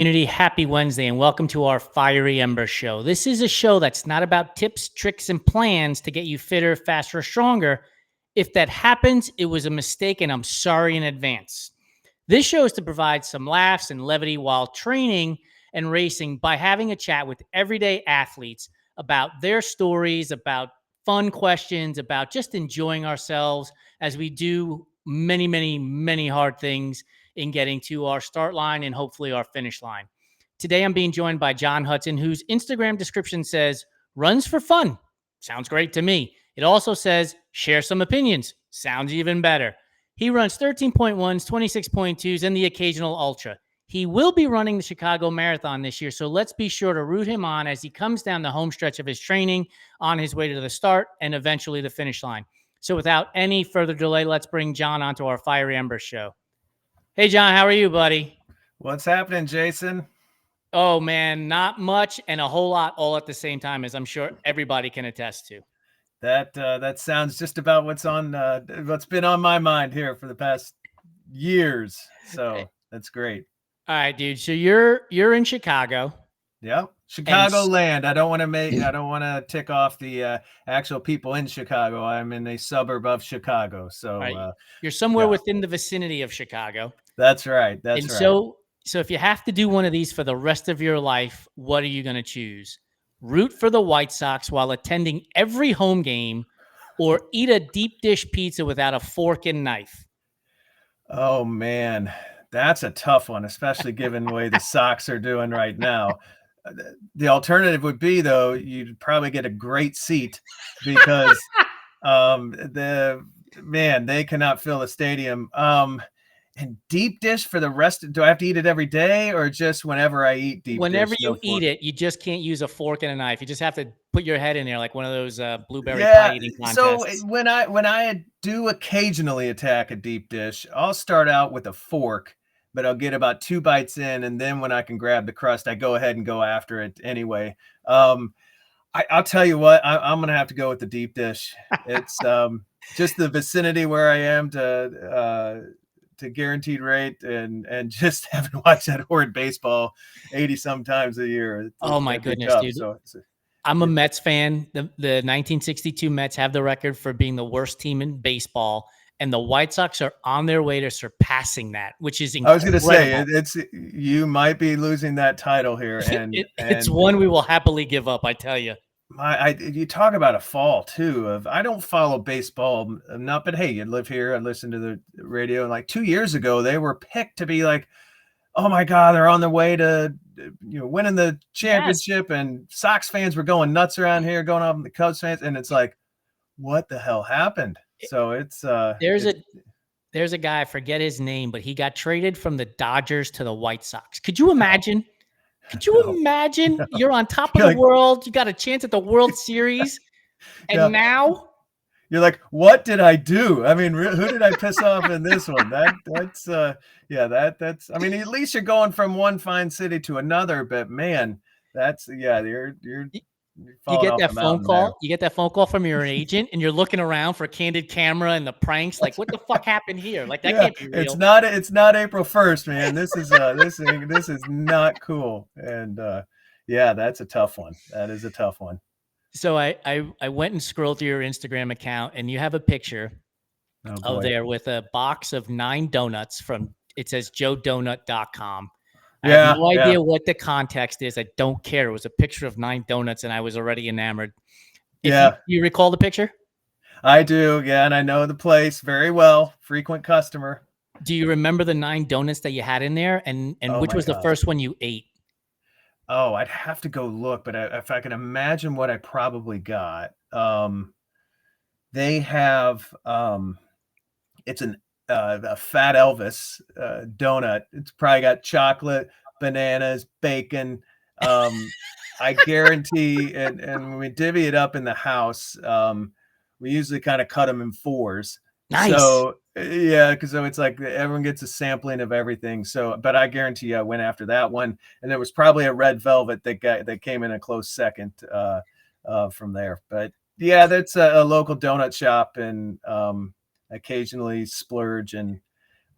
Community, happy Wednesday, and welcome to our Fiery Embers show. This is a show that's not about tips, tricks, and plans to get you fitter, faster, stronger. If that happens, it was a mistake, and I'm sorry in advance. This show is to provide some laughs and levity while training and racing by having a chat with everyday athletes about their stories, about fun questions, about just enjoying ourselves as we do many, many, many hard things in getting to our start line and hopefully our finish line. Today, I'm being joined by John Hudson, whose Instagram description says, runs for fun. Sounds great to me. It also says, share some opinions. Sounds even better. He runs 13.1s, 26.2s, and the occasional ultra. He will be running the Chicago Marathon this year, so let's be sure to root him on as he comes down the home stretch of his training on his way to the start and eventually the finish line. So without any further delay, let's bring John onto our Fiery Embers show. Hey, John, how are you, buddy? What's happening, Jason? Oh, man, not much and a whole lot all at the same time, as I'm sure everybody can attest to. That sounds just about what's been on my mind here for the past years. So that's great. All right, dude. So you're in Chicago. Yep. Chicagoland. I don't want to tick off the actual people in Chicago. I'm in a suburb of Chicago. So right. You're somewhere within the vicinity of Chicago. That's right. That's right. So if you have to do one of these for the rest of your life, what are you going to choose? Root for the White Sox while attending every home game, or eat a deep dish pizza without a fork and knife? Oh, man, that's a tough one, especially given the way the Sox are doing right now. The alternative would be, though, you'd probably get a great seat because they cannot fill the stadium. And deep dish for the rest. Do I have to eat it every day or just whenever I eat deep dish? Whenever you eat it, you just can't use a fork and a knife. You just have to put your head in there like one of those blueberry pie eating contests. So when I do occasionally attack a deep dish, I'll start out with a fork, but I'll get about 2 bites in, and then when I can grab the crust, I go ahead and go after it anyway. I'll tell you what, I'm going to have to go with the deep dish. It's just the vicinity where I am to guaranteed rate and just having watched that horrid baseball 80 some times a year. Oh my goodness, dude. So I'm a Mets fan. The 1962 Mets have the record for being the worst team in baseball, and the White Sox are on their way to surpassing that, which is incredible. I was going to say, you might be losing that title here. And it's one we will happily give up, I tell you. You talk about a fall too. I don't follow baseball enough, but hey, you live here. I listen to the radio, and like 2 years ago, they were picked to be like, oh my God, they're on their way to winning the championship. Yes. And Sox fans were going nuts around here, going off on the Cubs fans, and it's like, what the hell happened? So it's there's a guy, I forget his name, but he got traded from the Dodgers to the White Sox. Could you imagine? Could you imagine? You're on top of the world. You got a chance at the World Series. And now you're like, what did I do? I mean, who did I piss off in this one? That's I mean, at least you're going from one fine city to another, but man, you're you get that phone call. There. You get that phone call from your agent, and you're looking around for candid camera and the pranks. Like, what the fuck happened here? Like, that can't be real. It's not April 1st, man. This is this is not cool. And that's a tough one. That is a tough one. So I went and scrolled through your Instagram account, and you have a picture of there with a box of 9 donuts from. It says joedonut.com. I have no idea what the context is. I don't care. It was a picture of 9 donuts, and I was already enamored. You recall the picture? I do, yeah, and I know the place very well. Frequent customer. Do you remember the 9 donuts that you had in there, and which was the first one you ate? Oh, I'd have to go look, but if I can imagine what I probably got, they have it's a Fat Elvis donut. It's probably got chocolate, bananas, bacon. I guarantee, and when we divvy it up in the house, we usually kind of cut them in 4s. Nice. So because it's like everyone gets a sampling of everything. So, but I guarantee I went after that one, and there was probably a red velvet that came in a close second from there. But yeah, that's a local donut shop, and occasionally splurge, and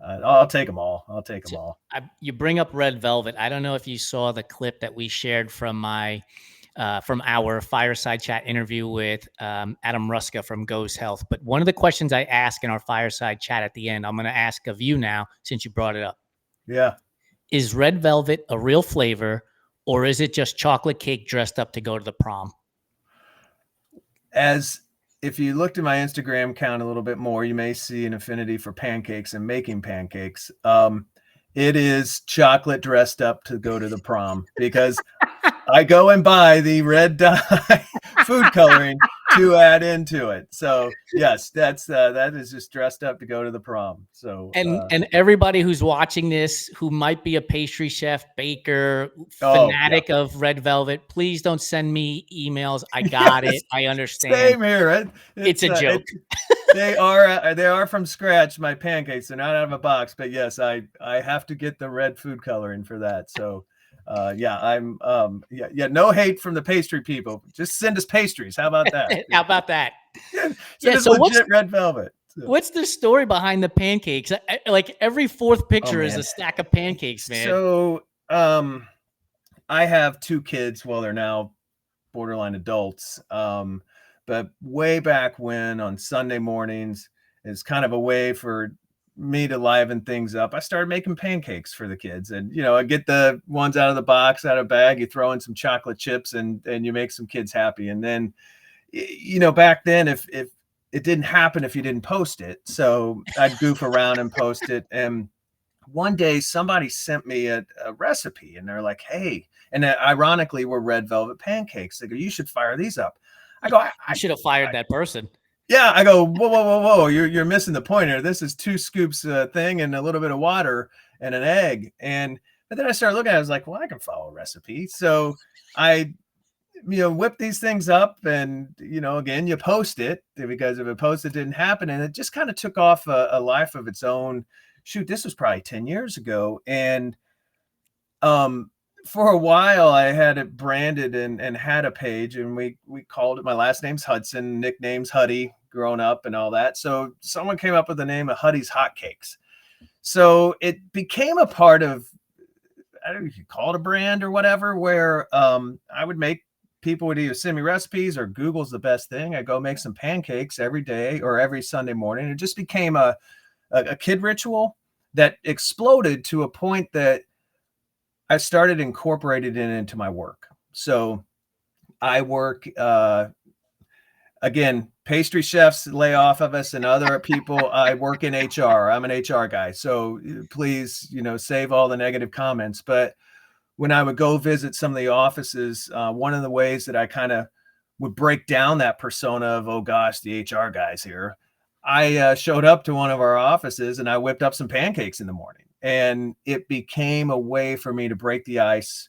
I'll take them all. I'll take them So all. you bring up red velvet. I don't know if you saw the clip that we shared from our fireside chat interview with Adam Ruska from Goes Health. But one of the questions I ask in our fireside chat at the end, I'm going to ask of you now since you brought it up. Yeah. Is red velvet a real flavor, or is it just chocolate cake dressed up to go to the prom? As if you looked at my Instagram account a little bit more, you may see an affinity for pancakes and making pancakes. It is chocolate dressed up to go to the prom because I go and buy the red dye food coloring to add into it. So yes, that is just dressed up to go to the prom. So And everybody who's watching this who might be a pastry chef, baker, oh yeah, fanatic of red velvet, please don't send me emails. I got yes, it. I understand. same here. It's a joke. They are from scratch. My pancakes, they're not out of a box, but yes, I have to get the red food coloring for that. So yeah, I'm no hate from the pastry people. Just send us pastries. How about that? How about that? Send Yeah. us So legit red velvet. So, what's the story behind the pancakes? Like every fourth oh picture is a man. stack of pancakes, man. So I have two kids. Well, they're now borderline adults. But way back when on Sunday mornings is kind of a way for me to liven things up. I started making pancakes for the kids, and I get the ones out of the box, out of bag. You throw in some chocolate chips, and you make some kids happy. And then, back then, if it didn't happen if you didn't post it, so I'd goof around and post it. And one day somebody sent me a recipe, and they're like, "Hey," and ironically, were red velvet pancakes. They go, "You should fire these up." I go, You should have fired that person. yeah, I go, whoa, whoa, whoa, whoa! You're missing the point here. This is 2 scoops thing and a little bit of water and an egg. But then I started looking at it. I was like, well, I can follow a recipe. So I, whip these things up, and again, you post it because if it posted, it didn't happen, and it just kind of took off a life of its own. Shoot, this was probably 10 years ago, and for a while I had it branded and had a page, and we called it, my last name's Hudson, nickname's Huddy, growing up and all that. So someone came up with the name of Huddy's Hotcakes. So it became a part of, I don't know if you call it a brand or whatever, where I would make, people would either send me recipes, or Google's the best thing. I go make some pancakes every day or every Sunday morning. It just became a kid ritual that exploded to a point that I started incorporating it into my work. So I work, again, pastry chefs lay off of us, and other people. I work in HR. I'm an HR guy. So please, save all the negative comments. But when I would go visit some of the offices, one of the ways that I kind of would break down that persona of, oh gosh, the HR guys here, I showed up to one of our offices and I whipped up some pancakes in the morning. And it became a way for me to break the ice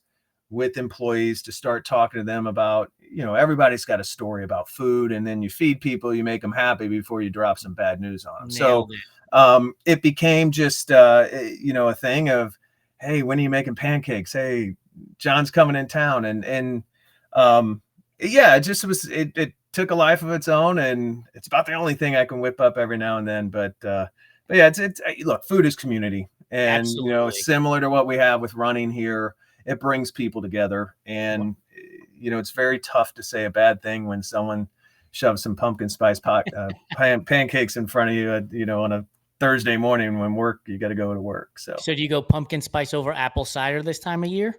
with employees, to start talking to them about, everybody's got a story about food, and then you feed people, you make them happy before you drop some bad news on them. Nailed So it became just, a thing of, hey, when are you making pancakes? Hey, John's coming in town. Yeah, it just was, it took a life of its own, and it's about the only thing I can whip up every now and then. But yeah, it's look, food is community, and Absolutely. similar to what we have with running here, it brings people together. And it's very tough to say a bad thing when someone shoves some pumpkin spice pancakes in front of you, on a Thursday morning when you got to go to work. So do you go pumpkin spice over apple cider this time of year?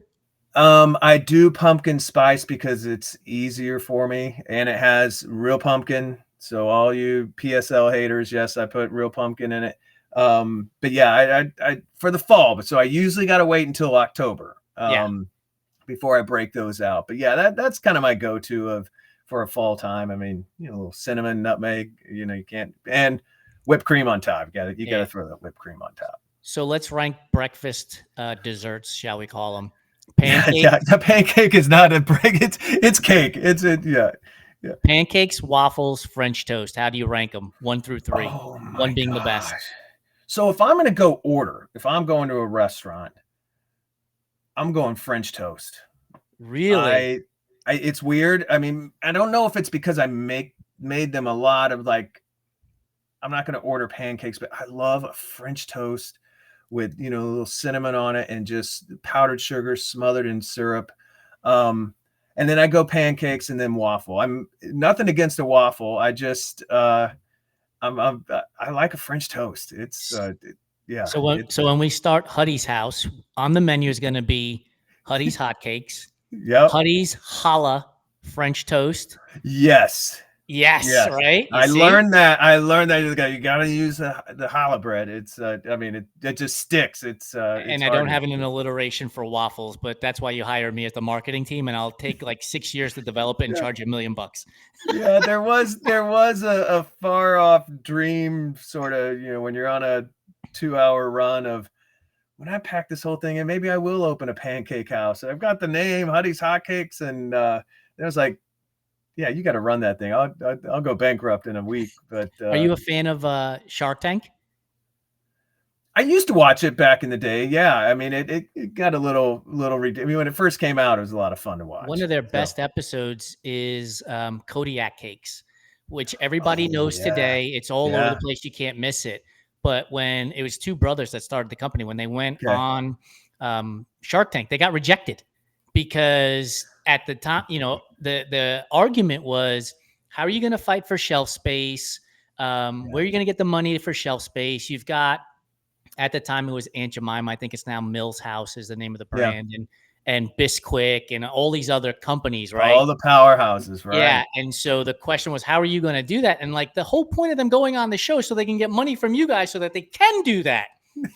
I do pumpkin spice because it's easier for me, and it has real pumpkin. So all you PSL haters, yes, I put real pumpkin in it. But yeah, I for the fall, but so I usually got to wait until October before I break those out. But yeah, that's kind of my go-to for a fall time. I mean, a little cinnamon, nutmeg, you can't, and whipped cream on top. You got to throw that whipped cream on top. So let's rank breakfast desserts, shall we call them? Pancakes. Yeah, the pancake is not a break. It's cake. Yeah. Pancakes, waffles, French toast. How do you rank them? 1 through 3. Oh, one being the best. So if I'm going to go order, if I'm going to a restaurant, I'm going French toast. Really? It's weird. I mean, I don't know if it's because I made them a lot of, like, I'm not going to order pancakes, but I love a French toast with, a little cinnamon on it and just powdered sugar smothered in syrup. And then I go pancakes and then waffle. I'm nothing against a waffle. I just, I like a French toast. It's, yeah. So when we start Huddy's house, on the menu is going to be Huddy's hotcakes, Yep. Huddy's challah French toast. Yes. Yes, right. I learned that. You got to use the challah bread. It's, I mean, it just sticks. It's, and I don't have an alliteration for waffles, but that's why you hired me as the marketing team, and I'll take like 6 years to develop it and charge you $1 million. Yeah, there was a far off dream, sort of, when you're on a 2-hour run of, when I pack this whole thing in, maybe I will open a pancake house. I've got the name Huddy's Hotcakes, and it was like, yeah, you got to run that thing. I'll go bankrupt in a week. But are you a fan of Shark Tank? I used to watch it back in the day. Yeah, I mean, it got a little. I mean, when it first came out, it was a lot of fun to watch. One of their best episodes is Kodiak cakes, which everybody knows today. It's all over the place. You can't miss it. But when it was two brothers that started the company, when they went on Shark Tank, they got rejected because at the time, the argument was, how are you going to fight for shelf space? Where are you going to get the money for shelf space? You've got, at the time, it was Aunt Jemima. I think it's now Mills House is the name of the brand, and Bisquick and all these other companies, right? All the powerhouses, right? Yeah. And so the question was, how are you going to do that? And like the whole point of them going on the show so they can get money from you guys so that they can do that.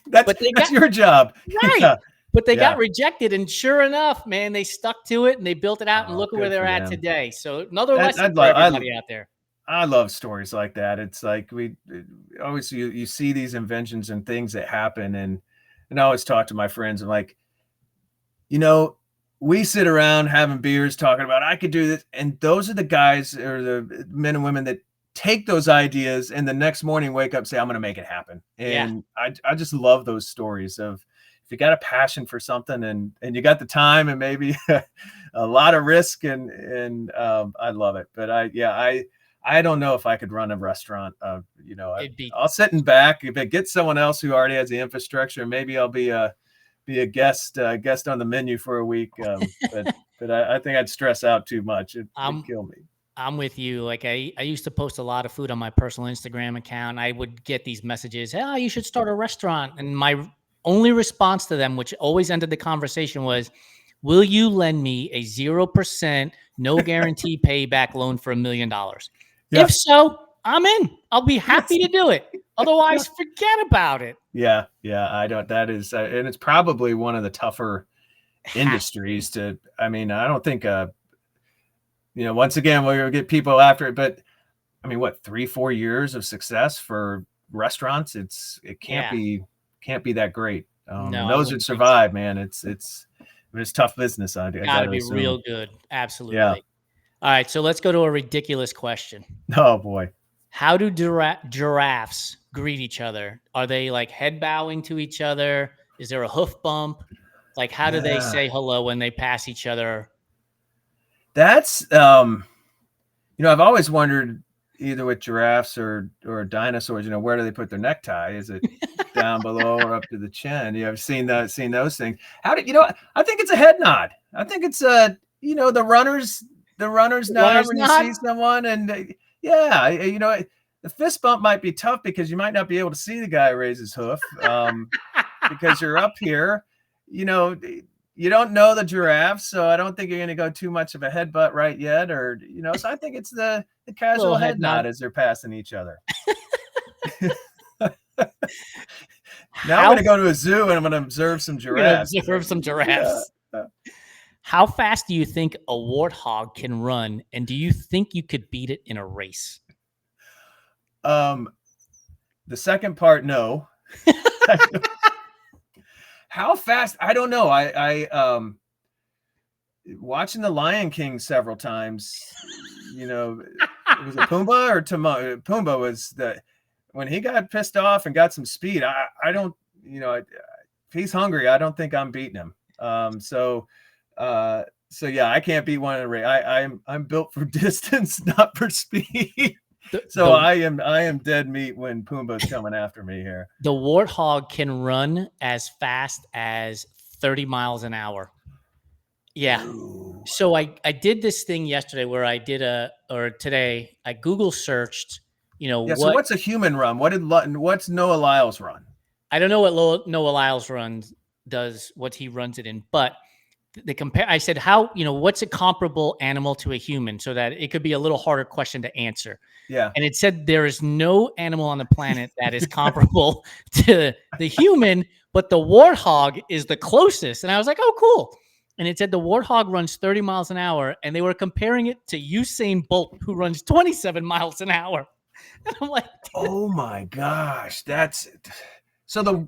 That's your job. Right. Yeah. But they got rejected. And sure enough, man, they stuck to it and they built it out and look at where they're at today. So another lesson for everybody out there. I love stories like that. It's like we always, you see these inventions and things that happen. And I always talk to my friends and like, we sit around having beers talking about, I could do this. And those are the guys or the men and women that take those ideas and the next morning wake up and say, I'm going to make it happen. And I just love those stories of, if you got a passion for something and you got the time and maybe a lot of risk and I love it. But I don't know if I could run a restaurant. I'll sit in back. If it gets someone else who already has the infrastructure, maybe I'll be a guest on the menu for a week. But I think I'd stress out too much. It'd kill me. I'm with you. Like I used to post a lot of food on my personal Instagram account. I would get these messages, "Hey, you should start a restaurant." And my only response to them, which always ended the conversation, was, will you lend me a 0%, no guarantee payback loan for $1 million? Yeah. If so, I'm in. I'll be happy to do it. Otherwise, forget about it. Yeah. I don't. That is, and it's probably one of the tougher industries to. I mean, I don't think. Once again, we're gonna get people after it, but I mean, what, 3-4 years of success for restaurants? It can't be that great. No, those that survive, man. It's tough business. I gotta be real good. Absolutely. Yeah. All right, so let's go to a ridiculous question. Oh boy. How do giraffes greet each other? Are they like head bowing to each other? Is there a hoof bump? Like, how do they say hello when they pass each other? That's, I've always wondered, either with giraffes or dinosaurs, where do they put their necktie? Is it down below or up to the chin? I've seen those things. I think it's a head nod. I think it's the runners nod when you see someone, and the fist bump might be tough because you might not be able to see the guy raise his hoof because you're up here. You don't know the giraffe, so I don't think you're going to go too much of a headbutt right yet, or So I think it's the casual head nod as they're passing each other. Now I'm going to go to a zoo and I'm going to observe some giraffes. Yeah. How fast do you think a warthog can run, and do you think you could beat it in a race? The second part, no. How fast? I don't know. I watching The Lion King several times. Was it Pumbaa or Timon? Pumbaa was when he got pissed off and got some speed. I don't. If he's hungry, I don't think I'm beating him. So yeah, I can't beat one in a race. I'm built for distance, not for speed. So I am dead meat when Pumbaa's coming after me here. The warthog can run as fast as 30 miles an hour. Yeah. Ooh. So I did this thing yesterday where today I Google searched, Yeah. So what's a human run? What's Noah Lyles run? I don't know what Noah Lyles does, what he runs it in, but I said, what's a comparable animal to a human, so that it could be a little harder question to answer. Yeah. And it said there is no animal on the planet that is comparable to the human, but the warthog is the closest. And I was like, oh, cool. And it said the warthog runs 30 miles an hour, and they were comparing it to Usain Bolt, who runs 27 miles an hour. And I'm like, oh my gosh, so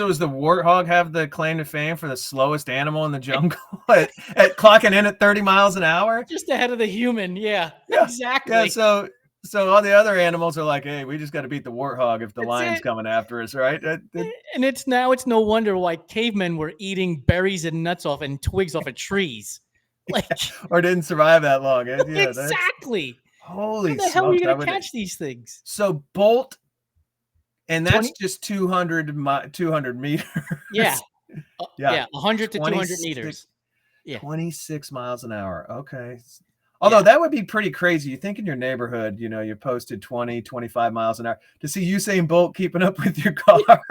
does the warthog have the claim to fame for the slowest animal in the jungle at clocking in at 30 miles an hour? Just ahead of the human. Yeah. Exactly. Yeah, so all the other animals are like, hey, we just got to beat the warthog if the lion's coming after us, right? And it's no wonder why cavemen were eating berries and nuts off and twigs off of trees. Like, or didn't survive that long. Yeah, exactly. Holy How the hell are you going to catch these things? So Bolt, and that's just 200 meters. Yeah. Yeah. 100 to 200 meters. Yeah. 26 miles an hour. Okay. Although that would be pretty crazy. You think in your neighborhood, you posted 20, 25 miles an hour to see Usain Bolt keeping up with your car.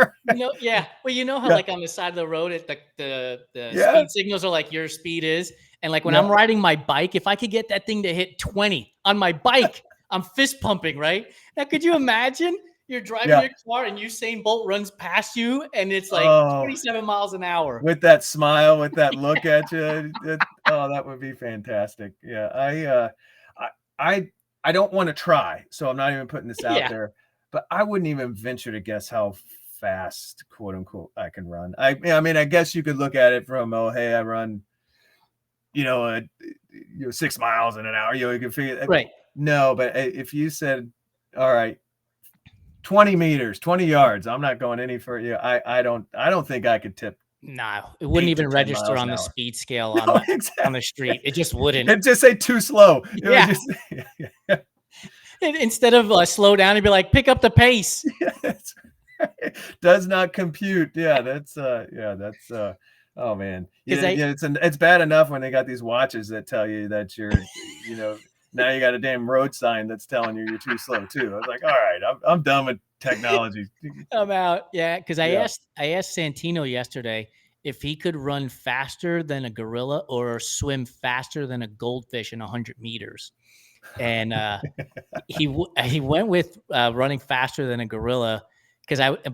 Yeah. Well, you know how like on the side of the road, the speed signals are like your speed is. And like when I'm riding my bike, if I could get that thing to hit 20 on my bike, I'm fist pumping, right? Now, could you imagine? You're driving your car and Usain Bolt runs past you and it's like 27 miles an hour. With that smile, with that look at you. That would be fantastic. Yeah. I don't want to try, so I'm not even putting this out there, but I wouldn't even venture to guess how fast, quote unquote, I can run. I mean, I guess you could look at it from, hey, I run, 6 miles in an hour. You can figure it. Right. No, but if you said, all right, 20 meters, 20 yards, I'm not going any further. I don't think I could tip. No, it wouldn't even register on the speed scale on the street. It just wouldn't. It'd just say too slow. Instead of slow down, it'd be like, pick up the pace. That's right. Does not compute. That's oh man. It's bad enough when they got these watches that tell you that you're, now you got a damn road sign that's telling you're too slow too. I was like, all right, I'm done with technology. I'm out. Yeah, because I asked Santino yesterday if he could run faster than a gorilla or swim faster than a goldfish in 100 meters, and he went with running faster than a gorilla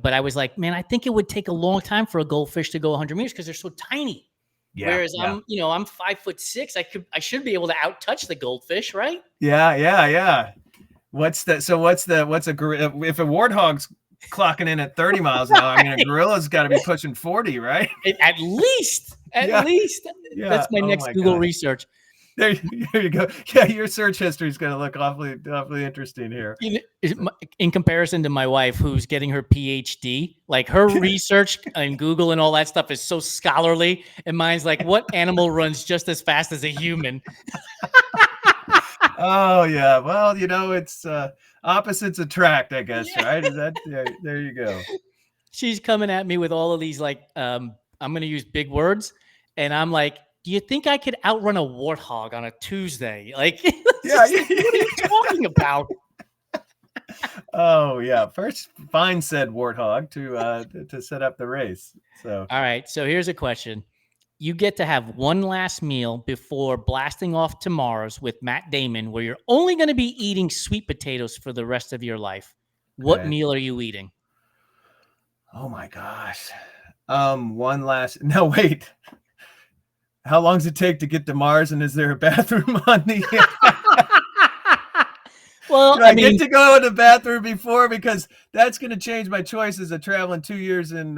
but I was like, man, I think it would take a long time for a goldfish to go 100 meters because they're so tiny. Whereas I'm 5'6", I should be able to out touch the goldfish, right? Yeah. What's a gorilla? If a warthog's clocking in at 30 miles an hour, I mean, a gorilla's got to be pushing 40, right? At least. Yeah. That's my next Google research. There you go. Yeah, your search history is going to look awfully interesting here. In comparison to my wife, who's getting her PhD, like her research and Google and all that stuff is so scholarly, and mine's like, what animal runs just as fast as a human? Oh yeah, well, it's opposites attract, I guess, right? Is that there you go. She's coming at me with all of these like, I'm going to use big words, and I'm like, do you think I could outrun a warthog on a Tuesday? Like, what are you talking about? Oh yeah, first find said warthog to set up the race. So all right, so here's a question: you get to have one last meal before blasting off to Mars with Matt Damon, where you're only going to be eating sweet potatoes for the rest of your life. What meal are you eating? Oh my gosh, one last. No, wait. How long does it take to get to Mars, and is there a bathroom on the? Well, I get to go to the bathroom before, because that's going to change my choices of traveling 2 years and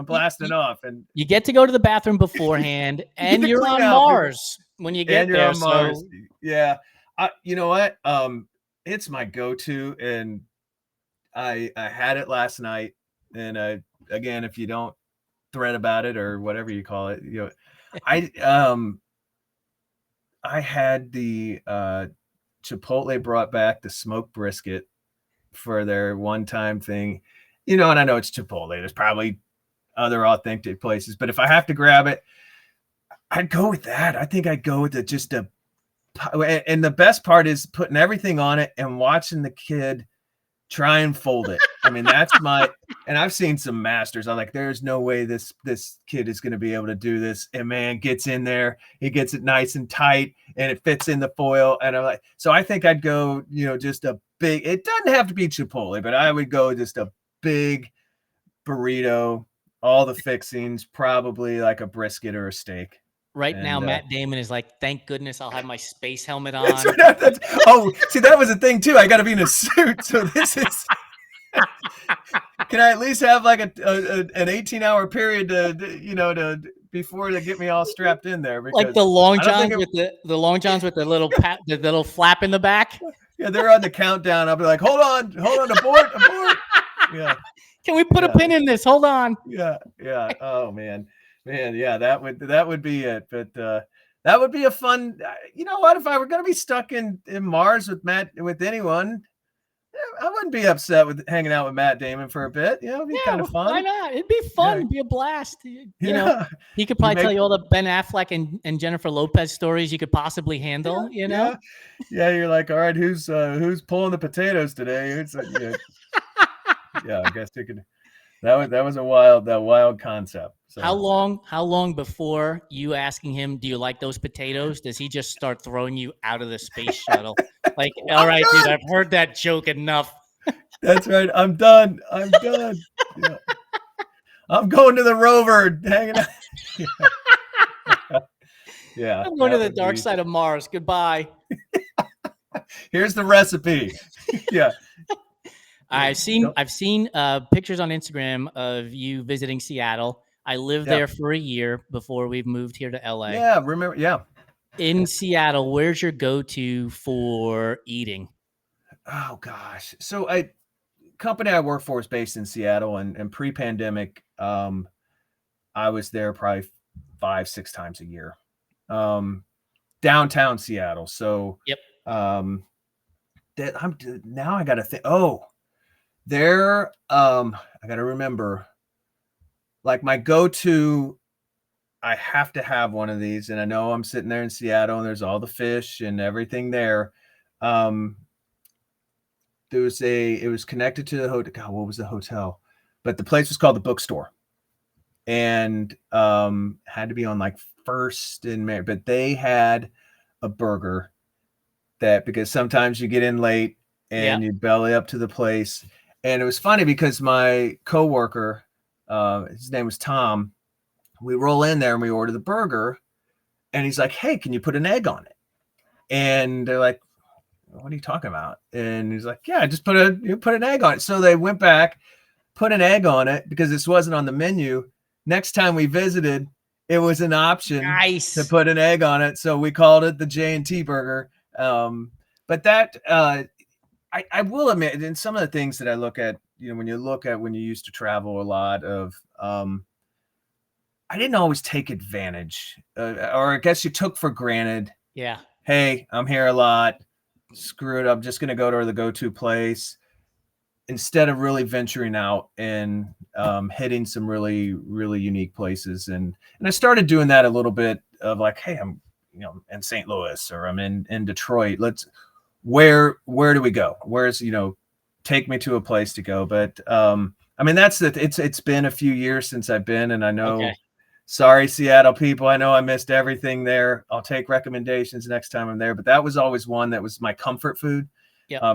blasting off. And you get to go to the bathroom beforehand, and you're on Mars when you get there. Mars. Yeah, you know what? It's my go-to, and I had it last night. And again, if you don't thread about it or whatever you call it, I had the Chipotle brought back the smoked brisket for their one-time thing, and I know it's Chipotle. There's probably other authentic places, but if I have to grab it, I'd go with that. I think I'd go with and the best part is putting everything on it and watching the kid try and fold it. I mean, and I've seen some masters. I'm like, there's no way this kid is going to be able to do this. And man, gets in there, he gets it nice and tight and it fits in the foil. And I'm like, so I think I'd go, just a big, it doesn't have to be Chipotle, but I would go just a big burrito, all the fixings, probably like a brisket or a steak. Right now, Matt Damon is like, thank goodness I'll have my space helmet on. See, that was a thing too. I got to be in a suit. So this is, can I at least have like an 18-hour period before they get me all strapped in there? Because like the long johns with the long johns with the little the little flap in the back. Yeah, they're on the countdown. I'll be like, hold on, abort. Yeah. Can we put a pin in this? Hold on. Yeah. Oh man, yeah, that would be it. But that would be a fun. You know what? If I were going to be stuck in Mars with anyone, I wouldn't be upset with hanging out with Matt Damon for a bit. It'd be kind of fun. Why not? It'd be fun. Yeah. It'd be a blast. He could probably tell you all the Ben Affleck and Jennifer Lopez stories you could possibly handle. Yeah, you're like, all right, who's pulling the potatoes today? Yeah, I guess you could. That was a wild concept. So. How long before you asking him, do you like those potatoes? Does he just start throwing you out of the space shuttle? Like, all right, dude, I've heard that joke enough. That's right. I'm done. Yeah. I'm going to the rover, hanging out. Yeah. I'm going to the dark side of Mars. Goodbye. Here's the recipe. Yeah. I've seen pictures on Instagram of you visiting Seattle. I lived there for a year before we moved here to LA. Yeah, remember? Yeah. In Seattle, where's your go-to for eating? Oh gosh. So company I work for is based in Seattle, and pre-pandemic, I was there probably 5-6 times a year. Downtown Seattle. So yep. Now I gotta think. Oh, there, I gotta remember, like my go-to, I have to have one of these, and I know I'm sitting there in Seattle and there's all the fish and everything there. It was connected to the hotel. God, what was the hotel? But the place was called the Bookstore, and had to be on like First and Mary, but they had a burger because sometimes you get in late and you belly up to the place. And it was funny because my coworker, his name was Tom, we roll in there and we order the burger, and he's like, hey, can you put an egg on it? And they're like, what are you talking about? And he's like, yeah, just put an egg on it. So they went back, put an egg on it because this wasn't on the menu. Next time we visited, it was an option to put an egg on it. So we called it the J&T burger. But that, I will admit, in some of the things that I look at, when you used to travel a lot of, I didn't always take advantage, or I guess you took for granted. Yeah. Hey, I'm here a lot. Screw it. I'm just going to go to the go-to place instead of really venturing out and hitting some really, really unique places. And I started doing that a little bit of like, hey, I'm, in St. Louis, or I'm in Detroit. Where do we go? Where's, take me to a place to go. But I mean, it's been a few years since I've been, and I know, sorry, Seattle people, I know I missed everything there. I'll take recommendations next time I'm there. But that was always one that was my comfort food.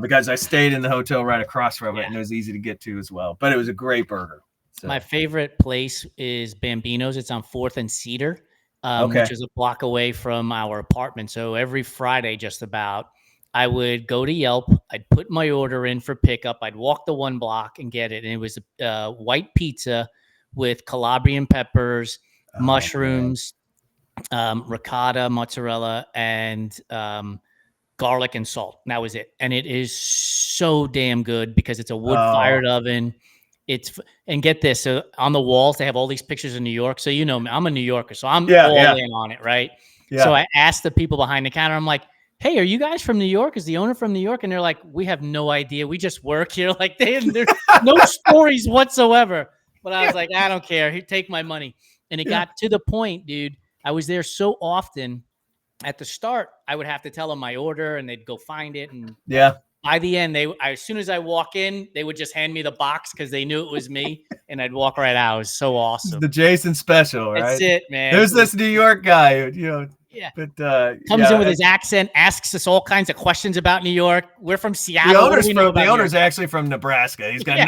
Because I stayed in the hotel right across from it, and it was easy to get to as well. But it was a great burger. So. My favorite place is Bambino's. It's on 4th and Cedar, which is a block away from our apartment. So every Friday, just about, I would go to Yelp. I'd put my order in for pickup. I'd walk the 1 block and get it. And it was a white pizza with Calabrian peppers, mushrooms, ricotta, mozzarella, and garlic and salt. And that was it. And it is so damn good because it's a wood-fired oven. And get this. So on the walls, they have all these pictures of New York. So, I'm a New Yorker, so I'm all in on it, right? Yeah. So I asked the people behind the counter, I'm like, hey, are you guys from New York? Is the owner from New York? And they're like, we have no idea. We just work here. Like there's no stories whatsoever. But I was like, I don't care. Take my money. And it Yeah. got to the point, dude. I was there so often. At the start, I would have to tell them my order, and they'd go find it. And Yeah. by the end, as soon as I walk in, they would just hand me the box because they knew it was me, and I'd walk right out. It was so awesome. The Jason special, right? That's it, man. There's this New York guy, Yeah. But Comes in with his accent, asks us all kinds of questions about New York. We're from Seattle. The owner's actually from Nebraska. He's got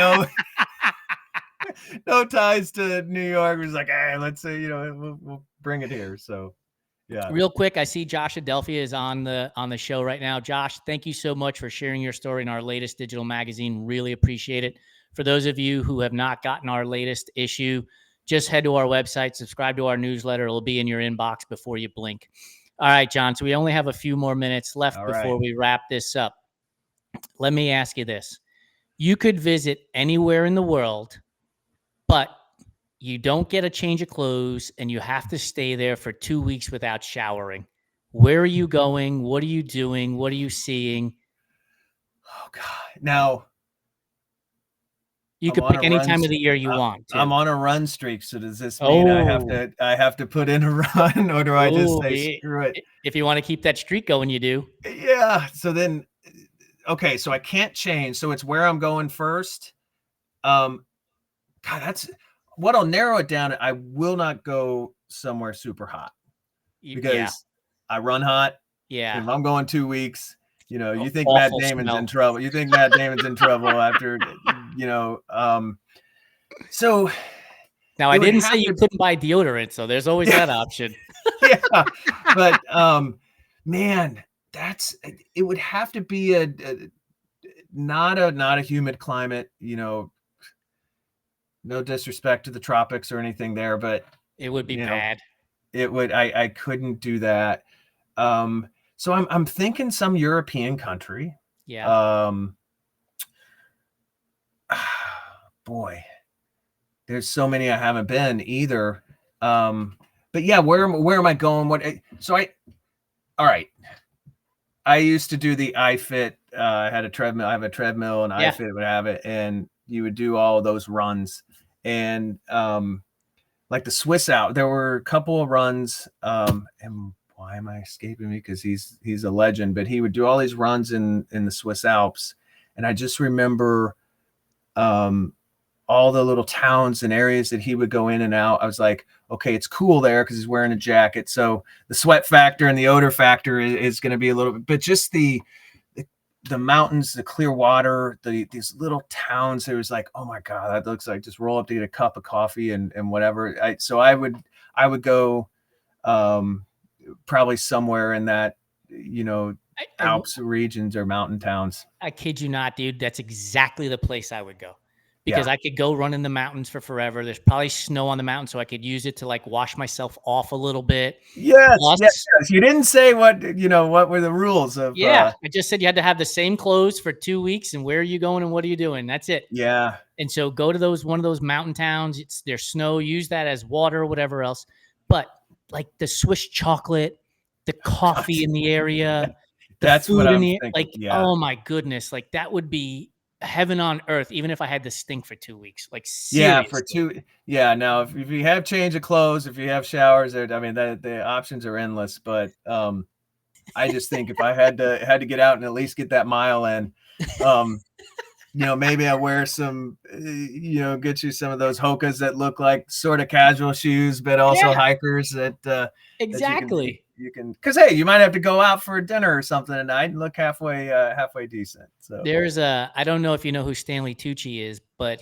no ties to New York. He's like, hey, let's say, we'll bring it here. So yeah. Real quick, I see Josh Adelphia is on the show right now. Josh, thank you so much for sharing your story in our latest digital magazine. Really appreciate it. For those of you who have not gotten our latest issue, just head to our website, subscribe to our newsletter. It'll be in your inbox before you blink. All right, John. So we only have a few more minutes left before we wrap this up. Let me ask you this. You could visit anywhere in the world, but you don't get a change of clothes and you have to stay there for 2 weeks without showering. Where are you going? What are you doing? What are you seeing? Oh God. Now you could pick any time of the year you want. I'm on a run streak. So does this mean I have to put in a run, or do I just say screw it? If you want to keep that streak going, you do. Yeah. So then, okay. So I can't change. So it's where I'm going first. God, that's what I'll narrow it down. I will not go somewhere super hot because I run hot. Yeah. If I'm going 2 weeks, you think Matt Damon's in trouble. You think Matt Damon's in trouble after, so. Now I didn't say you couldn't buy deodorant. So there's always that option. Yeah. But, man, it would have to be not a humid climate, no disrespect to the tropics or anything there, but it would be bad. It would, I couldn't do that. So I'm thinking some European country. Yeah. Boy, there's so many I haven't been either. But yeah, where am I going? All right. I used to do the iFit. I had a treadmill. I have a treadmill, and iFit would have it, and you would do all of those runs. And like the Swiss Alps, there were a couple of runs. And why am I escaping me? Because he's a legend. But he would do all these runs in the Swiss Alps, and I just remember all the little towns and areas that he would go in and out. I was like, okay, it's cool there because he's wearing a jacket. So the sweat factor and the odor factor is going to be a little bit, but just the mountains, the clear water, these little towns, it was like, oh my God, that looks like just roll up to get a cup of coffee and whatever. So I would go probably somewhere in that, Alps regions or mountain towns. I kid you not, dude. That's exactly the place I would go. Because I could go run in the mountains for forever. There's probably snow on the mountain, so I could use it to like wash myself off a little bit. Yes, yes. You didn't say what were the rules of. I just said you had to have the same clothes for 2 weeks, and where are you going and what are you doing? That's it. Yeah. And so go to one of those mountain towns. There's snow. Use that as water or whatever else. But like the Swiss chocolate, the coffee in the area, that's food what I'm in thinking. Oh my goodness, like that would be heaven on earth, even if I had to stink for 2 weeks. Like seriously. Now if you have change of clothes, if you have showers, I mean the options are endless. But I just think if I had to get out and at least get that mile in, maybe I wear some, get you some of those Hokas that look like sort of casual shoes, but also hikers that exactly. You can, because hey, you might have to go out for dinner or something tonight and look halfway decent. So there's I don't know if you know who Stanley Tucci is, but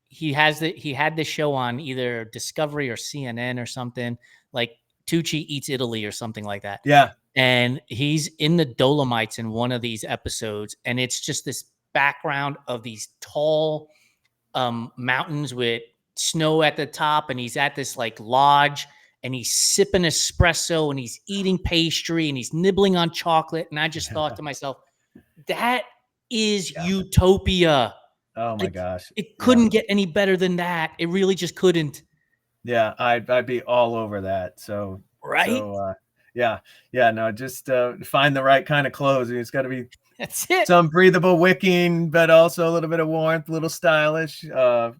he had this show on either Discovery or CNN or something, like Tucci Eats Italy or something like that. Yeah. And he's in the Dolomites in one of these episodes, and it's just this background of these tall mountains with snow at the top, and he's at this like lodge, and he's sipping espresso, and he's eating pastry, and he's nibbling on chocolate. And I just thought to myself, that is utopia. Oh my gosh. It couldn't get any better than that. It really just couldn't. Yeah, I'd be all over that. So right. So, Yeah. No, just find the right kind of clothes. It's got to be That's it. some breathable wicking, but also a little bit of warmth, a little stylish. But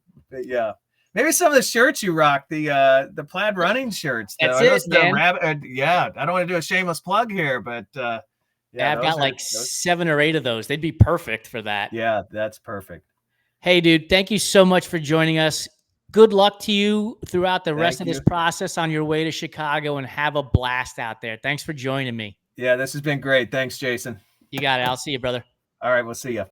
yeah. Maybe some of the shirts you rock, the plaid running shirts. Though That's I know it, it's the man. rabbit. Yeah, I don't want to do a shameless plug here, but yeah, I've got those are like those. 7 or 8 of those. They'd be perfect for that. Yeah, that's perfect. Hey, dude, thank you so much for joining us. Good luck to you throughout the rest Thank of this you. process on your way to Chicago, and have a blast out there. Thanks for joining me. Yeah, this has been great. Thanks, Jason. You got it. I'll see you, brother. All right, we'll see you.